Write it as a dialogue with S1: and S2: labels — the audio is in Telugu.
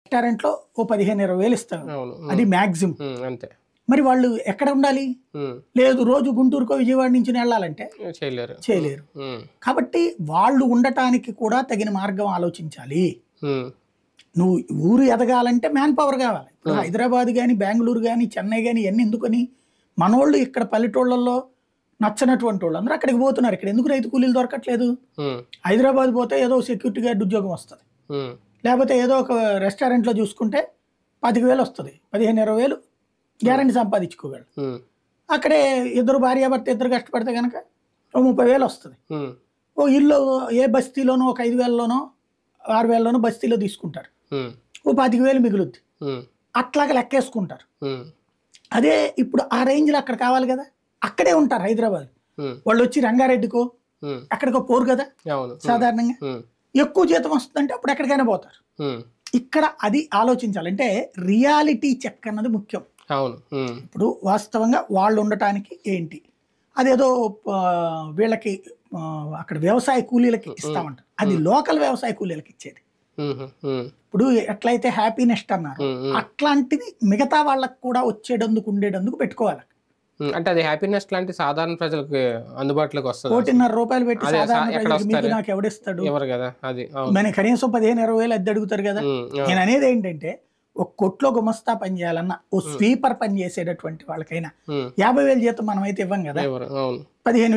S1: రెస్టారెంట్‌లో ఓ 15, 20,000 ఇస్తారు.
S2: అవును.
S1: అది మాక్సిమం.
S2: అంతే.
S1: మరి వాళ్ళు ఎక్కడ ఉండాలి? లేదు రోజు గుంటూరుకో, విజయవాడ నుంచి వెళ్ళాలంటే
S2: చేయలేరు.
S1: చేయలేరు. కాబట్టి వాళ్ళు ఉండటానికి కూడా తగిన మార్గం ఆలోచించాలి. నువ్వు ఊరు ఎదగాలంటే మ్యాన్ పవర్ కావాలి. ఇప్పుడు హైదరాబాద్ గాని, బెంగుళూరు గాని, చెన్నై గాని ఇవన్నీ ఎందుకని మనోళ్ళు ఇక్కడ పల్లెటూళ్ళల్లో నచ్చనటువంటి వాళ్ళు అందరూ అక్కడికి పోతున్నారు. ఇక్కడ ఎందుకు రైతు కూలీలు దొరకట్లేదు? హైదరాబాద్ పోతే ఏదో సెక్యూరిటీ గార్డ్ ఉద్యోగం వస్తుంది, లేకపోతే ఏదో ఒక రెస్టారెంట్లో చూసుకుంటే 25,000 వస్తుంది, 15, 20,000 గ్యారంటీ సంపాదించుకోగలరు. అక్కడే ఇద్దరు భార్యాభర్త ఇద్దరు కష్టపడితే కనుక 30,000 వస్తుంది. ఓ ఇల్లు ఏ బస్తీలోనో ఒక 5,000లోనో 6,000లోనో బస్తీలో తీసుకుంటారు, ఓ 25,000 మిగులుద్ది. అట్లాగా లెక్కేసుకుంటారు. అదే ఇప్పుడు ఆ రేంజ్లో అక్కడ కావాలి కదా, అక్కడే ఉంటారు హైదరాబాద్ వాళ్ళు. వచ్చి రంగారెడ్డికో అక్కడికో పోరు కదా సాధారణంగా. ఎక్కువ జీతం వస్తుందంటే అప్పుడు ఎక్కడికైనా పోతారు. ఇక్కడ అది ఆలోచించాలంటే రియాలిటీ చెక్ అన్నది ముఖ్యం. ఇప్పుడు వాస్తవంగా వాళ్ళు ఉండటానికి ఏంటి, అదేదో వీళ్ళకి అక్కడ వ్యవసాయ కూలీలకి ఇస్తామంటారు, అది లోకల్ వ్యవసాయ కూలీలకి ఇచ్చేది. ఇప్పుడు ఎట్లయితే హ్యాపీనెస్ట్ అన్నారు అట్లాంటిది మిగతా వాళ్ళకి కూడా వచ్చేటందుకు ఉండేటందుకు పెట్టుకోవాలి.
S2: అంటే అది హ్యాపీనెస్ లాంటి సాధారణ ప్రజలకు అందుబాటులోకి వస్తుంది.
S1: ₹1,50,000 పెట్టి సాధారణ నాకు ఎవడిస్తాడు? మన కనీసం 15, 20,000 అద్దె అడుగుతారు కదా. నేను అనేది ఏంటంటే ఒక కొట్లో గుమస్తా పని చేయాలన్నా, ఓ స్వీపర్ పని చేసేటటువంటి వాళ్ళకైనా 50,000 జీతం మనం అయితే ఇవ్వం కదా. 15